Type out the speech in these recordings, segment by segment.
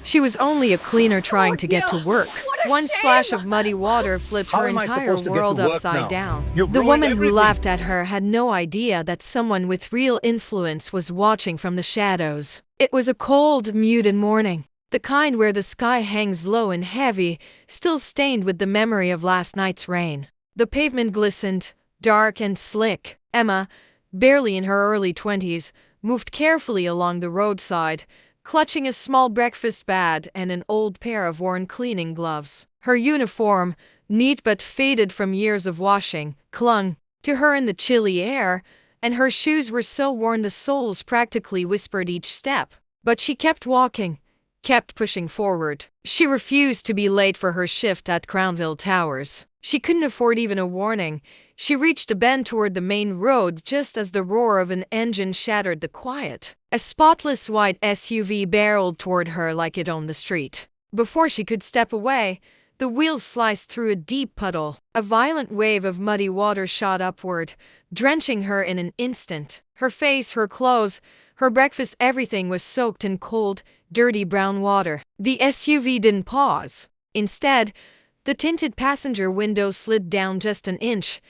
She was only a cleaner trying Oh to dear, get to work. what a One splash shame! of muddy water flipped How her am I entire supposed to get to world work upside now? down. You've The ruined woman who everything. laughed at her had no idea that someone with real influence was watching from the shadows. It was a cold, muted morning. The kind where the sky hangs low and heavy, still stained with the memory of last night's rain. The pavement glistened, dark and slick. Emma, barely in her early 20s, moved carefully along the roadside, clutching a small breakfast bag and an old pair of worn cleaning gloves. Her uniform, neat but faded from years of washing, clung to her in the chilly air, and her shoes were so worn the soles practically whispered each step. But she kept walking, kept pushing forward. She refused to be late for her shift at Crownville Towers. She couldn't afford even a warning. She reached a bend toward the main road just as the roar of an engine shattered the quiet. A spotless white SUV barreled toward her like it owned the street. Before she could step away, the wheels sliced through a deep puddle. A violent wave of muddy water shot upward, drenching her in an instant. Her face, her clothes, her breakfast, everything was soaked in cold, dirty brown water. The SUV didn't pause. Instead, the tinted passenger window slid down just an inch,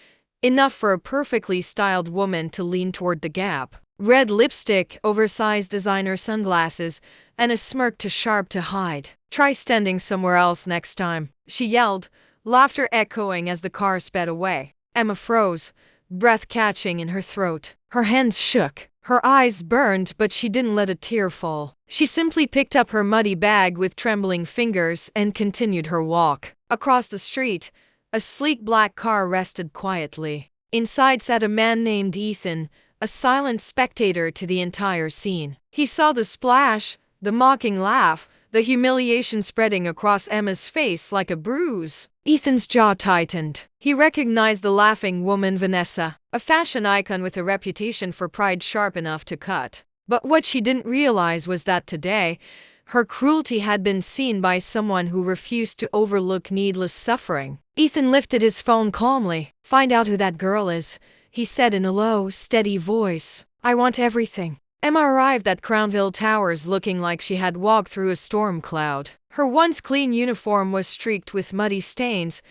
enough for a perfectly styled woman to lean toward the gap. Red lipstick, oversized designer sunglasses, and a smirk too sharp to hide. "Try standing somewhere else next time," she yelled, laughter echoing as the car sped away. Emma froze, breath catching in her throat. Her hands shook. Her eyes burned, but she didn't let a tear fall. She simply picked up her muddy bag with trembling fingers and continued her walk. Across the street, a sleek black car rested quietly. Inside sat a man named Ethan, a silent spectator to the entire scene. He saw the splash, the mocking laugh, the humiliation spreading across Emma's face like a bruise. Ethan's jaw tightened. He recognized the laughing woman Vanessa, a fashion icon with a reputation for pride sharp enough to cut. But what she didn't realize was that today, her cruelty had been seen by someone who refused to overlook needless suffering. Ethan lifted his phone calmly. "Find out who that girl is," he said in a low, steady voice. "I want everything." Emma arrived at Crownville Towers looking like she had walked through a storm cloud. Her once clean uniform was streaked with muddy stains,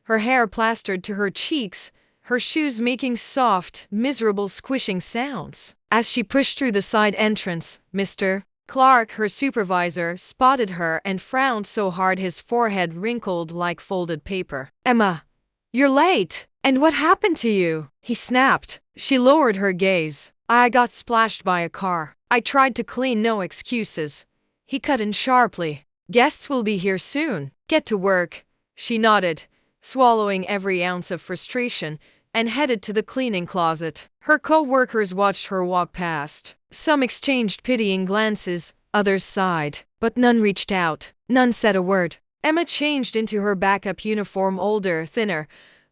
her hair plastered to her cheeks, her shoes making soft, miserable squishing sounds. As she pushed through the side entrance, Mr. Clark, her supervisor, spotted her and frowned so hard his forehead wrinkled like folded paper. "Emma, you're late. And what happened to you?" he snapped. She lowered her gaze. "I got splashed by a car. I tried to clean, no excuses," he cut in sharply. "Guests will be here soon. Get to work." She nodded, swallowing every ounce of frustration, and headed to the cleaning closet. Her co-workers watched her walk past. Some exchanged pitying glances, others sighed, but none reached out. None said a word. Emma changed into her backup uniform, older, thinner,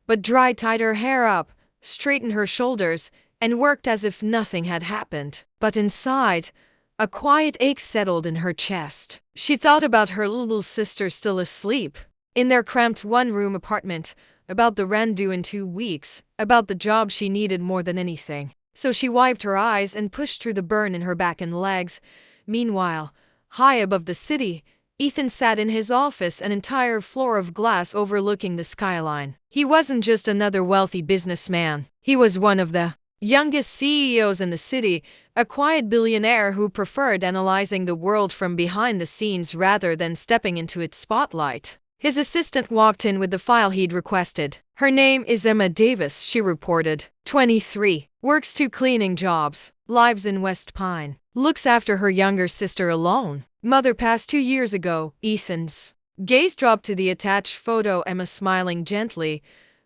but dried, tied her hair up, straightened her shoulders, and worked as if nothing had happened. But inside, a quiet ache settled in her chest. She thought about her little sister still asleep in their cramped one-room apartment, about the rent due in 2 weeks, about the job she needed more than anything. So she wiped her eyes and pushed through the burn in her back and legs. Meanwhile, high above the city, Ethan sat in his office, an entire floor of glass overlooking the skyline. He wasn't just another wealthy businessman. He was one of the youngest CEOs in the city, a quiet billionaire who preferred analyzing the world from behind the scenes rather than stepping into its spotlight. His assistant walked in with the file he'd requested. "Her name is Emma Davis," she reported. 23. Works 2 cleaning jobs. Lives in West Pine. Looks after her younger sister alone. Mother passed 2 years ago. Ethan's gaze dropped to the attached photo, Emma smiling gently,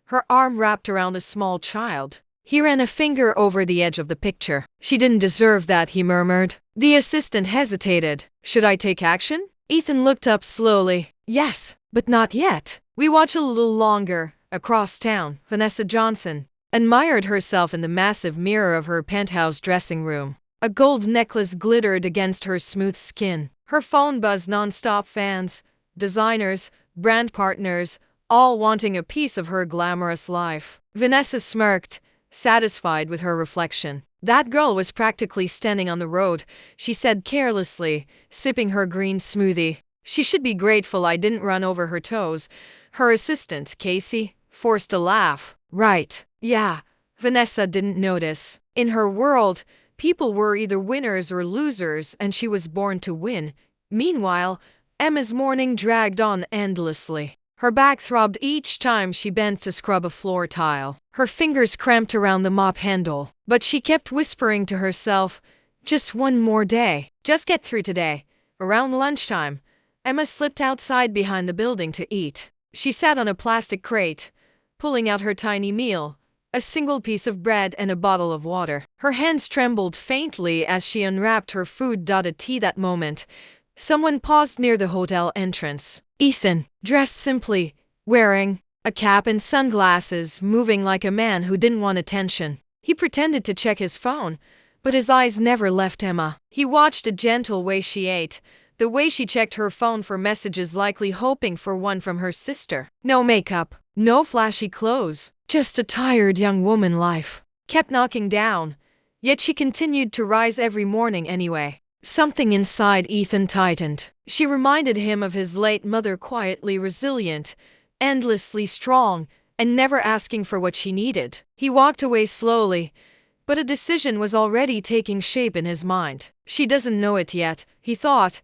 her arm wrapped around a small child. He ran a finger over the edge of the picture. "She didn't deserve that," he murmured. The assistant hesitated. "Should I take action?" Ethan looked up slowly. "Yes, but not yet. We watch a little longer." Across town, Vanessa Johnson admired herself in the massive mirror of her penthouse dressing room. A gold necklace glittered against her smooth skin. Her phone buzzed nonstop. Fans, designers, brand partners, all wanting a piece of her glamorous life. Vanessa smirked, satisfied with her reflection. "That girl was practically standing on the road," she said carelessly, sipping her green smoothie. She should be grateful I didn't run over her toes. Her assistant, Casey, forced a laugh. Right. Yeah. Vanessa didn't notice. In her world, people were either winners or losers, and she was born to win. Meanwhile, Emma's morning dragged on endlessly. Her back throbbed each time she bent to scrub a floor tile. Her fingers cramped around the mop handle, but she kept whispering to herself, just one more day. Just get through today. Around lunchtime, Emma slipped outside behind the building to eat. She sat on a plastic crate, pulling out her tiny meal, a single piece of bread and a bottle of water. Her hands trembled faintly as she unwrapped her food. At that moment, someone paused near the hotel entrance. Ethan, dressed simply, wearing a cap and sunglasses, moving like a man who didn't want attention. He pretended to check his phone, but his eyes never left Emma. He watched the gentle way she ate, the way she checked her phone for messages, likely hoping for one from her sister. No makeup, no flashy clothes, just a tired young woman life. Kept knocking down, yet she continued to rise every morning anyway. Something inside Ethan tightened. She reminded him of his late mother, quietly resilient, endlessly strong, and never asking for what she needed. He walked away slowly, but a decision was already taking shape in his mind. She doesn't know it yet, he thought,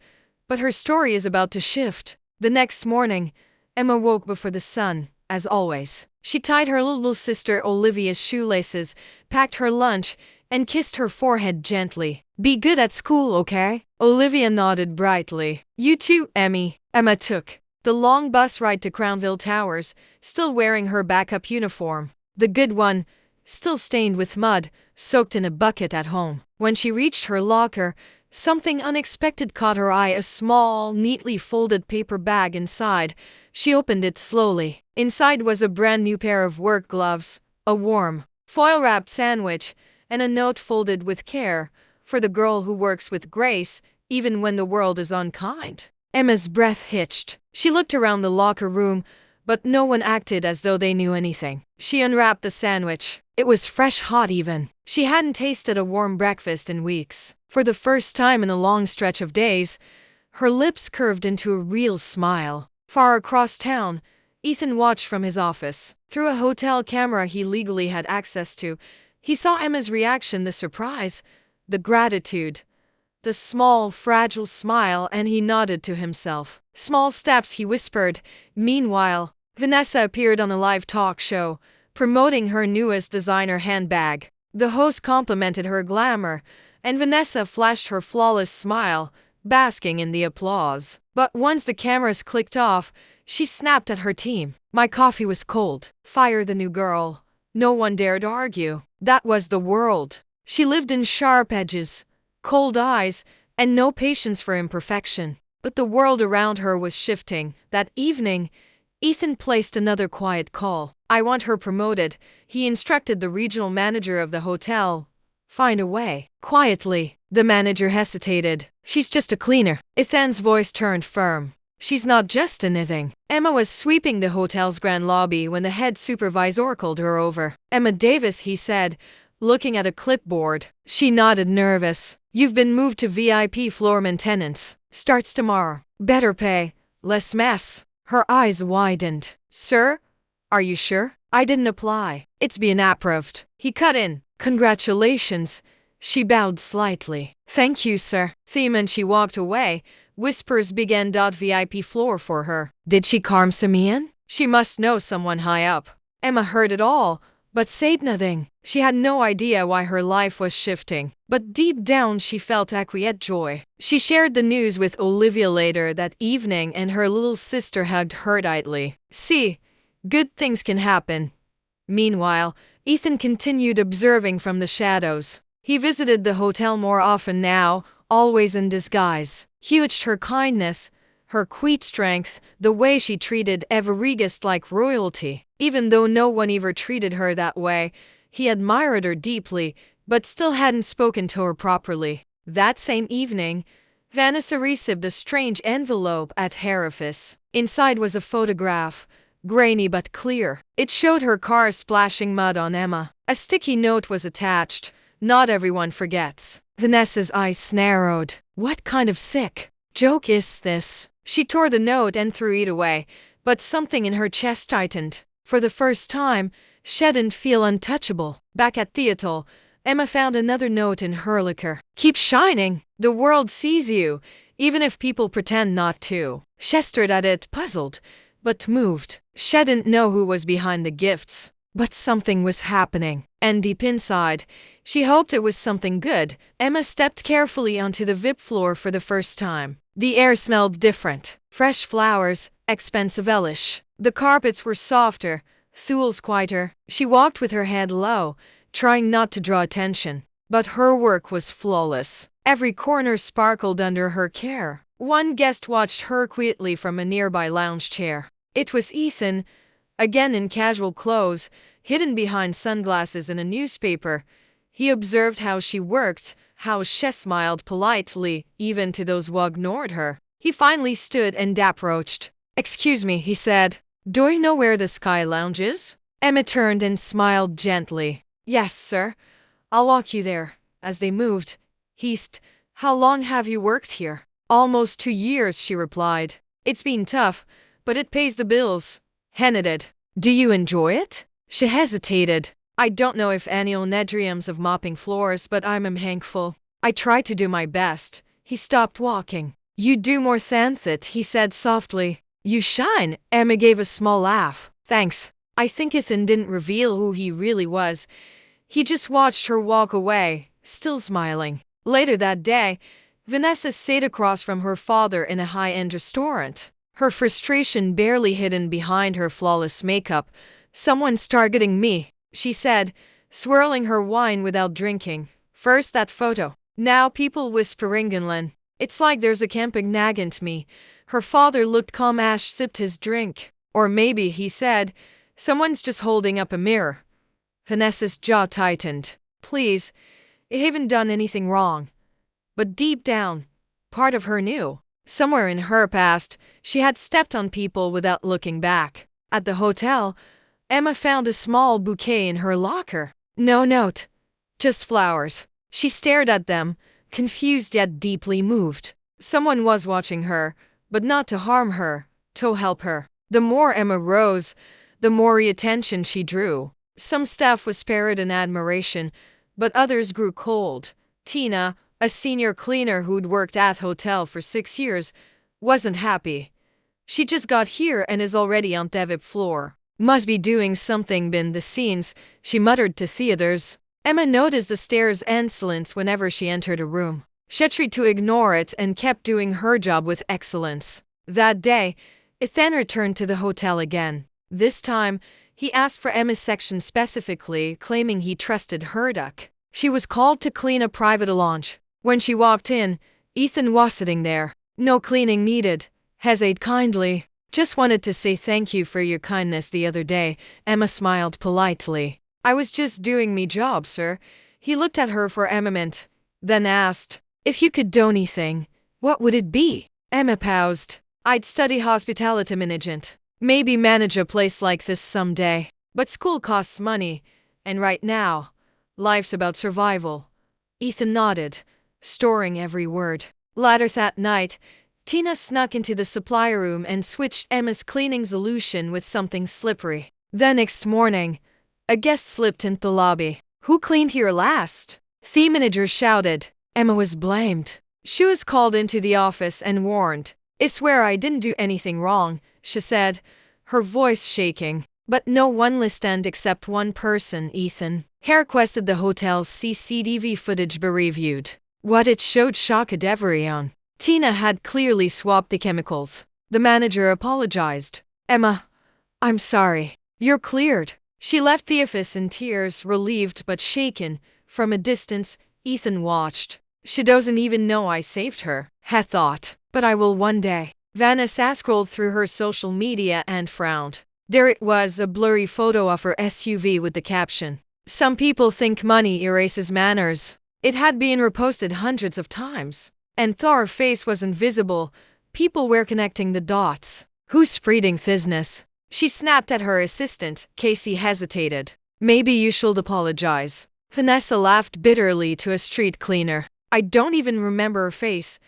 but her story is about to shift. The next morning, Emma woke before the sun, as always. She tied her little sister Olivia's shoelaces, packed her lunch, and kissed her forehead gently. Be good at school, okay? Olivia nodded brightly. You too, Emmy. Emma took the long bus ride to Crownville Towers, still wearing her backup uniform. The good one, still stained with mud, soaked in a bucket at home. When she reached her locker, something unexpected caught her eye, a small, neatly folded paper bag inside. She opened it slowly. Inside was a brand new pair of work gloves, a warm, foil-wrapped sandwich, and a note folded with care, for the girl who works with grace, even when the world is unkind. Emma's breath hitched. She looked around the locker room, but no one acted as though they knew anything. She unwrapped the sandwich. It was fresh, hot even. She hadn't tasted a warm breakfast in weeks. For the first time in a long stretch of days, her lips curved into a real smile. Far across town, Ethan watched from his office. Through a hotel camera he legally had access to, he saw Emma's reaction, the surprise, the gratitude, the small, fragile smile, and he nodded to himself. Small steps, he whispered. Meanwhile, Vanessa appeared on a live talk show, promoting her newest designer handbag. The host complimented her glamour, and Vanessa flashed her flawless smile, basking in the applause. But once the cameras clicked off, she snapped at her team. My coffee was cold. Fire the new girl. No one dared argue. That was the world. She lived in sharp edges, cold eyes, and no patience for imperfection. But the world around her was shifting. That evening, Ethan placed another quiet call. I want her promoted, he instructed the regional manager of the hotel. Find a way. Quietly, the manager hesitated. She's just a cleaner. Ethan's voice turned firm. She's not just anything. Emma was sweeping the hotel's grand lobby when the head supervisor called her over. Emma Davis, he said, looking at a clipboard. She nodded, nervous. You've been moved to VIP floor maintenance. Starts tomorrow. Better pay, less mess. Her eyes widened. Sir? Are you sure? I didn't apply. It's been approved. He cut in. Congratulations. She bowed slightly. Thank you, sir. And she walked away. Whispers began. VIP floor for her. Did she calm Simeon? She must know someone high up. Emma heard it all, but said nothing. She had no idea why her life was shifting, but deep down she felt acquiescent joy. She shared the news with Olivia later that evening, and her little sister hugged her tightly. See, good things can happen. Meanwhile, Ethan continued observing from the shadows. He visited the hotel more often now, always in disguise. He watched her kindness, her quiet strength, the way she treated every guest like royalty. Even though no one ever treated her that way, he admired her deeply, but still hadn't spoken to her properly. That same evening, Vanessa received a strange envelope at her office. Inside was a photograph, grainy but clear. It showed her car splashing mud on Emma. A sticky note was attached. Not everyone forgets. Vanessa's eyes narrowed. What kind of sick joke is this? She tore the note and threw it away, but something in her chest tightened. For the first time, she didn't feel untouchable. Back at Theatol, Emma found another note in her locker. Keep shining. The world sees you, even if people pretend not to. She stared at it, puzzled, but moved. She didn't know who was behind the gifts, but something was happening. And deep inside, she hoped it was something good. Emma stepped carefully onto the VIP floor for the first time. The air smelled different. Fresh flowers, expensive-ish. The carpets were softer, stools quieter. She walked with her head low, trying not to draw attention. But her work was flawless. Every corner sparkled under her care. One guest watched her quietly from a nearby lounge chair. It was Ethan, again in casual clothes, hidden behind sunglasses and a newspaper. He observed how she worked, how she smiled politely, even to those who ignored her. He finally stood and approached. "Excuse me," he said. "Do you know where the Sky Lounge is?" Emma turned and smiled gently. "Yes, sir. I'll walk you there." As they moved, he asked, "How long have you worked here?" "Almost 2 years," she replied. "It's been tough, but it pays the bills." He nodded. "Do you enjoy it?" She hesitated. "I don't know if anyone dreams of mopping floors, but I'm thankful. I try to do my best." He stopped walking. "You do more than that," he said softly. "You shine." Emma gave a small laugh. "Thanks." I think Ethan didn't reveal who he really was. He just watched her walk away, still smiling. Later that day, Vanessa sat across from her father in a high-end restaurant. Her frustration barely hidden behind her flawless makeup. "Someone's targeting me," she said, swirling her wine without drinking. "First that photo. Now people whispering inland. It's like there's a camping nagging me." Her father looked calm as he sipped his drink. "Or maybe," he said, "someone's just holding up a mirror." Vanessa's jaw tightened. "Please, I haven't done anything wrong." But deep down, part of her knew. Somewhere in her past, she had stepped on people without looking back. At the hotel, Emma found a small bouquet in her locker. No note, just flowers. She stared at them, confused yet deeply moved. Someone was watching her, but not to harm her, to help her. The more Emma rose, the more attention she drew. Some staff whispered in admiration, but others grew cold. Tina, a senior cleaner who'd worked at the hotel for 6 years, wasn't happy. "She just got here and is already on the VIP floor. Must be doing something behind the scenes," she muttered to Theodores. Emma noticed the stare's insolence whenever she entered a room. She tried to ignore it and kept doing her job with excellence. That day, Ethan returned to the hotel again. This time, he asked for Emma's section specifically, claiming he trusted her duck. She was called to clean a private lounge. When she walked in, Ethan was sitting there. "No cleaning needed." "Hesitate kindly. Just wanted to say thank you for your kindness the other day." Emma smiled politely. "I was just doing me job, sir." He looked at her for a moment, then asked, "If you could do anything, what would it be?" Emma paused. "I'd study hospitality management. Maybe manage a place like this someday. But school costs money, and right now, life's about survival." Ethan nodded, storing every word. Later that night, Tina snuck into the supply room and switched Emma's cleaning solution with something slippery. The next morning, a guest slipped into the lobby. "Who cleaned here last?" The manager shouted. Emma was blamed. She was called into the office and warned. "I swear I didn't do anything wrong," she said, her voice shaking. But no one listened except one person, Ethan. He requested the hotel's CCTV footage be reviewed. What it showed shocked everyone. Tina had clearly swapped the chemicals. The manager apologized. "Emma, I'm sorry. You're cleared." She left the office in tears, relieved but shaken. From a distance, Ethan watched. "She doesn't even know I saved her," he thought. "But I will one day." Vanessa scrolled through her social media and frowned. There it was, a blurry photo of her SUV with the caption, "Some people think money erases manners." It had been reposted hundreds of times. And though her face was invisible, people were connecting the dots. "Who's spreading business?" She snapped at her assistant. Casey hesitated. "Maybe you should apologize." Vanessa laughed bitterly to a street cleaner. "I don't even remember her face."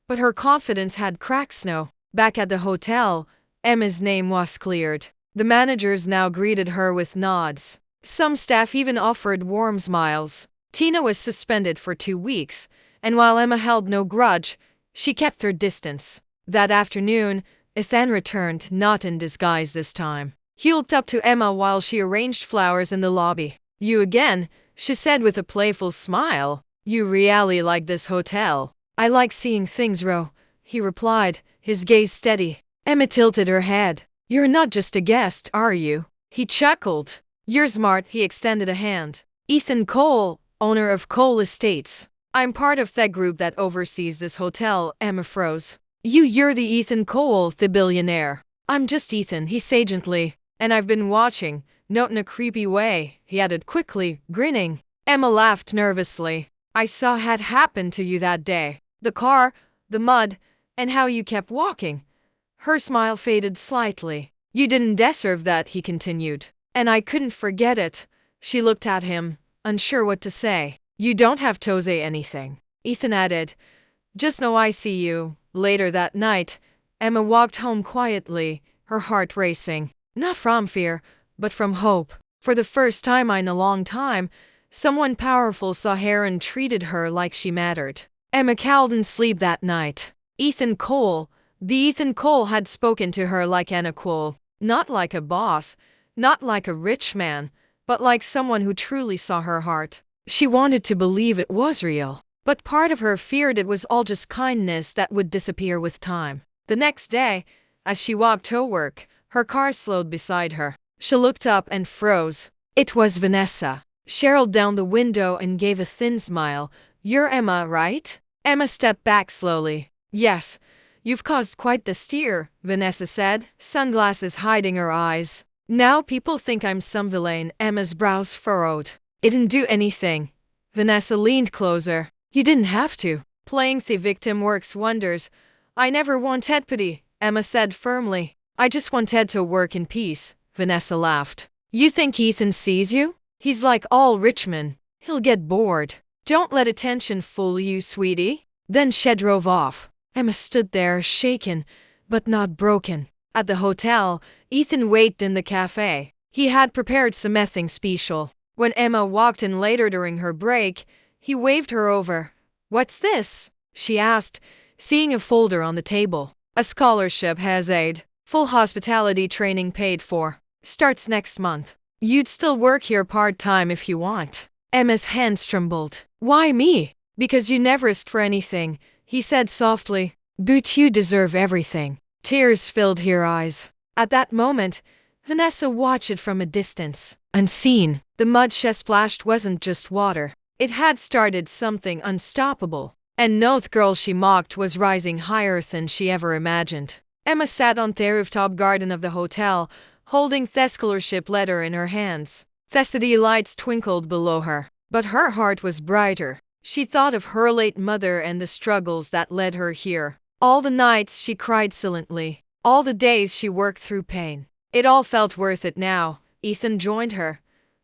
But her confidence had cracked snow. Back at the hotel, Emma's name was cleared. The managers now greeted her with nods. Some staff even offered warm smiles. Tina was suspended for 2 weeks, and while Emma held no grudge, she kept her distance. That afternoon, Ethan returned, not in disguise this time. He looked up to Emma while she arranged flowers in the lobby. "You again," she said with a playful smile. "You really like this hotel." "I like seeing things raw," he replied, his gaze steady. Emma tilted her head. "You're not just a guest, are you?" He chuckled. "You're smart." He extended a hand. "Ethan Cole, owner of Cole Estates. I'm part of the group that oversees this hotel." Emma froze. You're the Ethan Cole, the billionaire." "I'm just Ethan," he said gently. "And I've been watching, not in a creepy way," he added quickly, grinning. Emma laughed nervously. "I saw what happened to you that day. The car, the mud, and how you kept walking." Her smile faded slightly. "You didn't deserve that," he continued. "And I couldn't forget it." She looked at him, unsure what to say. "You don't have to say anything," Ethan added. "Just know I see you." Later that night, Emma walked home quietly, her heart racing. Not from fear, but from hope. For the first time in a long time, someone powerful saw her and treated her like she mattered. Emma didn't sleep that night. Ethan Cole, the Ethan Cole had spoken to her like an equal. Not like a boss, not like a rich man, but like someone who truly saw her heart. She wanted to believe it was real, but part of her feared it was all just kindness that would disappear with time. The next day, as she walked to work, her car slowed beside her. She looked up and froze. It was Vanessa. She rolled down the window and gave a thin smile. "You're Emma, right?" Emma stepped back slowly. "Yes, you've caused quite the stir," Vanessa said, sunglasses hiding her eyes. "Now people think I'm some villain." Emma's brows furrowed. "It didn't do anything." Vanessa leaned closer. "You didn't have to. Playing the victim works wonders." "I never wanted pity," Emma said firmly. "I just wanted to work in peace." Vanessa laughed. "You think Ethan sees you? He's like all rich men. He'll get bored. Don't let attention fool you, sweetie." Then she drove off. Emma stood there, shaken, but not broken. At the hotel, Ethan waited in the cafe. He had prepared something special. When Emma walked in later during her break, he waved her over. "What's this?" she asked, seeing a folder on the table. "A scholarship, has aid. Full hospitality training paid for. Starts next month. You'd still work here part-time if you want." Emma's hands trembled. "Why me?" "Because you never asked for anything," he said softly. "But you deserve everything." Tears filled her eyes. At that moment, Vanessa watched it from a distance. Unseen, the mud she splashed wasn't just water. It had started something unstoppable. And no girl she mocked was rising higher than she ever imagined. Emma sat on the rooftop garden of the hotel, holding the scholarship letter in her hands. The city lights twinkled below her, but her heart was brighter. She thought of her late mother and the struggles that led her here. All the nights she cried silently. All the days she worked through pain. It all felt worth it now. Ethan joined her,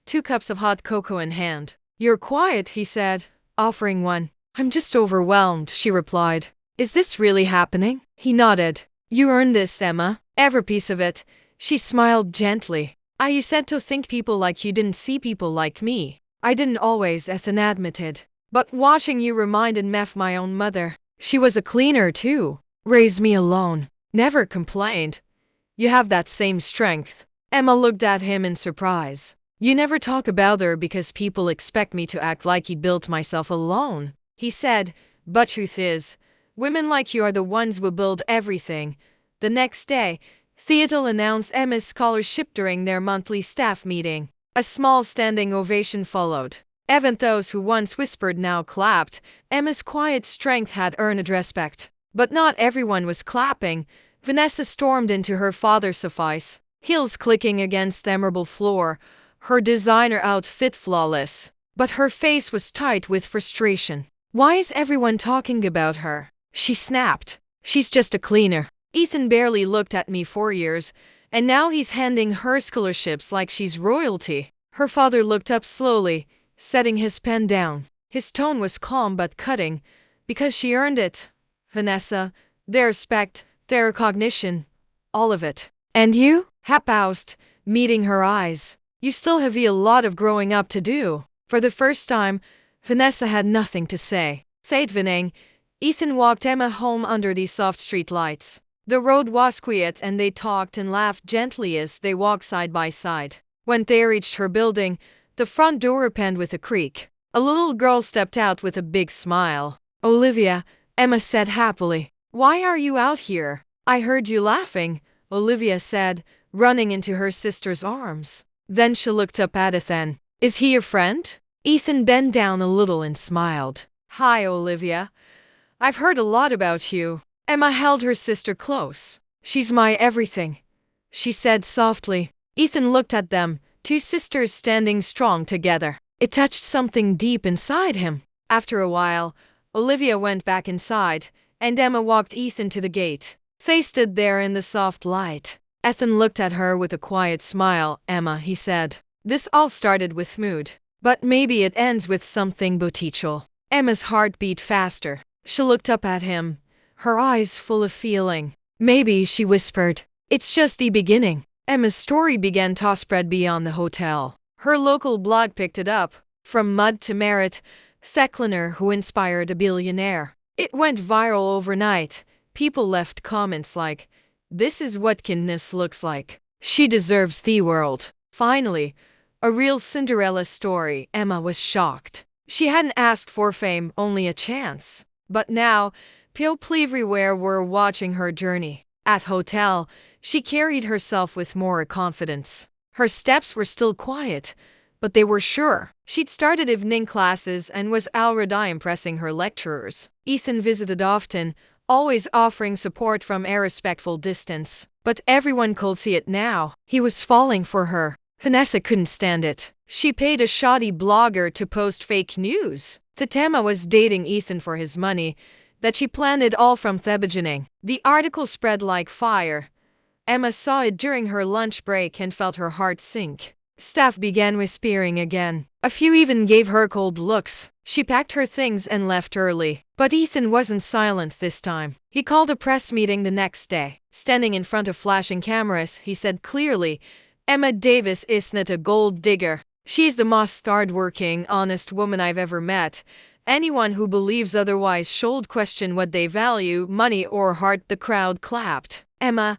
2 cups of hot cocoa in hand. "You're quiet," he said, offering one. "I'm just overwhelmed," she replied. "Is this really happening?" He nodded. "You earned this, Emma. Every piece of it." She smiled gently. "I used to think people like you didn't see people like me. I didn't always," Ethan admitted. "But watching you reminded me of my own mother. She was a cleaner too. Raised me alone. Never complained. You have that same strength." Emma looked at him in surprise. "You never talk about her because people expect me to act like I built myself alone," he said. "But truth is, women like you are the ones who build everything." The next day, Theodore announced Emma's scholarship during their monthly staff meeting. A small standing ovation followed. Even those who once whispered now clapped. Emma's quiet strength had earned respect. But not everyone was clapping. Vanessa stormed into her father's office, heels clicking against the marble floor, her designer outfit flawless. But her face was tight with frustration. "Why is everyone talking about her?" she snapped. "She's just a cleaner. Ethan barely looked at me 4 years, and now he's handing her scholarships like she's royalty." Her father looked up slowly, setting his pen down. His tone was calm but cutting. "Because she earned it, Vanessa. The respect, their recognition, all of it. And you? Hap asked, meeting her eyes. You still have a lot of growing up to do. For the first time, Vanessa had nothing to say. That evening, Ethan walked Emma home under the soft street lights. The road was quiet and they talked and laughed gently as they walked side by side. When they reached her building, the front door opened with a creak. A little girl stepped out with a big smile. Olivia, Emma said happily. Why are you out here? I heard you laughing, Olivia said, running into her sister's arms. Then she looked up at Ethan. Is he your friend? Ethan bent down a little and smiled. Hi, Olivia. I've heard a lot about you. Emma held her sister close. She's my everything, she said softly. Ethan looked at them, two sisters standing strong together. It touched something deep inside him. After a while, Olivia went back inside, and Emma walked Ethan to the gate. They stood there in the soft light. Ethan looked at her with a quiet smile. Emma, he said, this all started with mood. But maybe it ends with something betrayal. Emma's heart beat faster. She looked up at him, her eyes full of feeling. Maybe, she whispered. It's just the beginning. Emma's story began to spread beyond the hotel. Her local blog picked it up. From mud to merit, the cleaner who inspired a billionaire. It went viral overnight. People left comments like, this is what kindness looks like. She deserves the world. Finally, a real Cinderella story. Emma was shocked. She hadn't asked for fame, only a chance. But now, people everywhere were watching her journey. At hotel, she carried herself with more confidence. Her steps were still quiet, but they were sure. She'd started evening classes and was already impressing her lecturers. Ethan visited often, always offering support from a respectful distance. But everyone could see it now. He was falling for her. Vanessa couldn't stand it. She paid a shoddy blogger to post fake news. That Emma was dating Ethan for his money, that she planned it all from the beginning. The article spread like fire. Emma saw it during her lunch break and felt her heart sink. Staff began whispering again. A few even gave her cold looks. She packed her things and left early. But Ethan wasn't silent this time. He called a press meeting the next day. Standing in front of flashing cameras, he said clearly, Emma Davis isn't a gold digger. She's the most hard-working, honest woman I've ever met. Anyone who believes otherwise should question what they value, money or heart. The crowd clapped. Emma,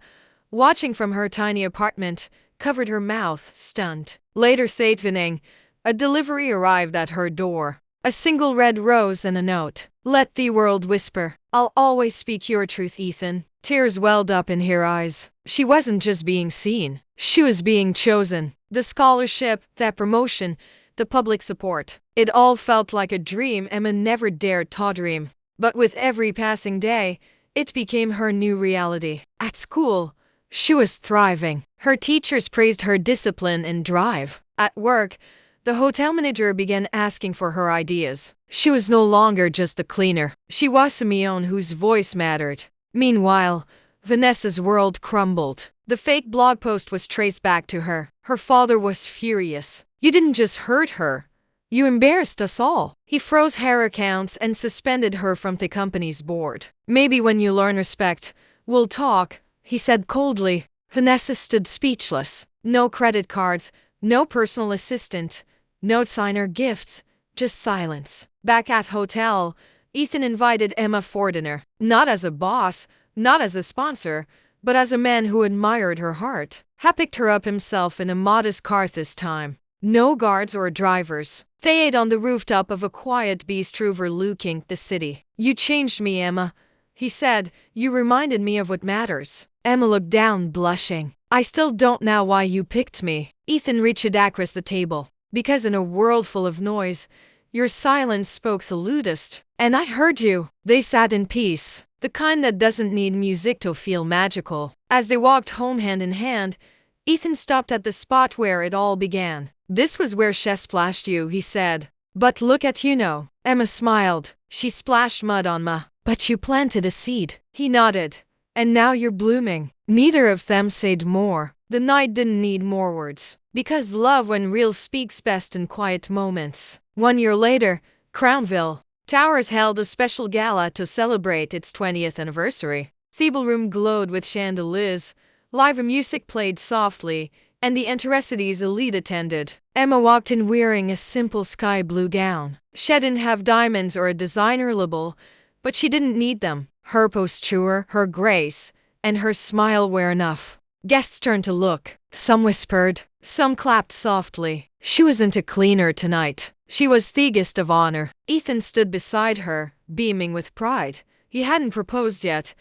watching from her tiny apartment, covered her mouth, stunned. Later that evening, a delivery arrived at her door. A single red rose and a note. Let the world whisper. I'll always speak your truth, Ethan. Tears welled up in her eyes. She wasn't just being seen. She was being chosen. The scholarship, that promotion, the public support. It all felt like a dream Emma never dared to dream. But with every passing day, it became her new reality. At school, she was thriving. Her teachers praised her discipline and drive. At work, the hotel manager began asking for her ideas. She was no longer just a cleaner. She was someone whose voice mattered. Meanwhile, Vanessa's world crumbled. The fake blog post was traced back to her. Her father was furious. You didn't just hurt her. You embarrassed us all. He froze her accounts and suspended her from the company's board. Maybe when you learn respect, we'll talk, he said coldly. Vanessa stood speechless. No credit cards, no personal assistant, no signer gifts, just silence. Back at hotel, Ethan invited Emma for dinner. Not as a boss, not as a sponsor, but as a man who admired her heart. He picked her up himself in a modest car this time. No guards or drivers. They ate on the rooftop of a quiet bistro overlooking the city. You changed me, Emma, he said. You reminded me of what matters. Emma looked down, blushing. I still don't know why you picked me. Ethan reached across the table. Because in a world full of noise, your silence spoke the loudest. And I heard you. They sat in peace. The kind that doesn't need music to feel magical. As they walked home hand in hand, Ethan stopped at the spot where it all began. This was where she splashed you, he said. But look at you now. Emma smiled. She splashed mud on Ma. But you planted a seed. He nodded. And now you're blooming. Neither of them said more. The night didn't need more words. Because love when real speaks best in quiet moments. 1 year later, Crownville Towers held a special gala to celebrate its 20th anniversary. The room glowed with chandeliers, live music played softly, and the Interestities elite attended. Emma walked in wearing a simple sky blue gown. She didn't have diamonds or a designer label, but she didn't need them. Her posture, her grace, and her smile were enough. Guests turned to look. Some whispered, some clapped softly. She wasn't a cleaner tonight. She was the guest of honor. Ethan stood beside her, beaming with pride. He hadn't proposed yet,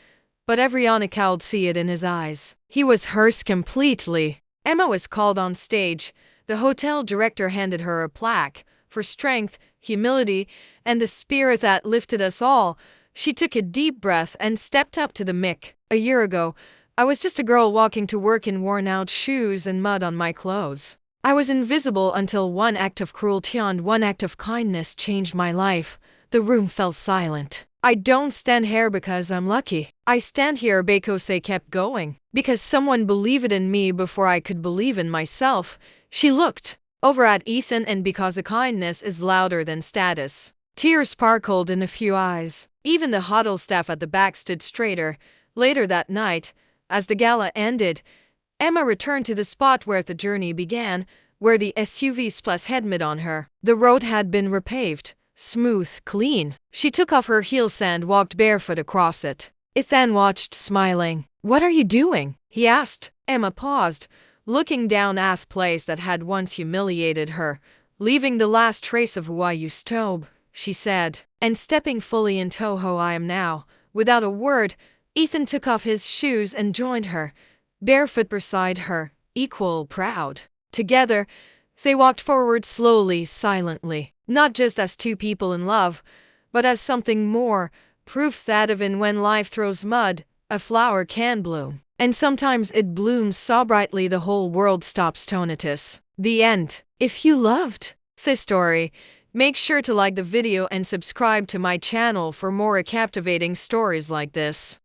but Evriana could see it in his eyes. He was hers completely. Emma was called on stage. The hotel director handed her a plaque for strength, humility, and the spirit that lifted us all. She took a deep breath and stepped up to the mic. A year ago, I was just a girl walking to work in worn-out shoes and mud on my clothes. I was invisible until one act of cruelty and one act of kindness changed my life. The room fell silent. I don't stand here because I'm lucky. I stand here because I kept going. Because someone believed in me before I could believe in myself. She looked over at Ethan, and because a kindness is louder than status. Tears sparkled in a few eyes. Even the hotel staff at the back stood straighter. Later that night, as the gala ended, Emma returned to the spot where the journey began, where the SUV splash had met on her. The road had been repaved. Smooth, clean. She took off her heels and walked barefoot across it. Ethan watched, smiling. "What are you doing?" he asked. Emma paused, looking down at the place that had once humiliated her. "Leaving the last trace of who I used to be," she said, "and stepping fully into who I am now." Without a word, Ethan took off his shoes and joined her, barefoot beside her, equal proud. Together, they walked forward slowly, silently. Not just as two people in love, but as something more, proof that even when life throws mud, a flower can bloom. And sometimes it blooms so brightly the whole world stops to notice. The end. If you loved this story, make sure to like the video and subscribe to my channel for more captivating stories like this.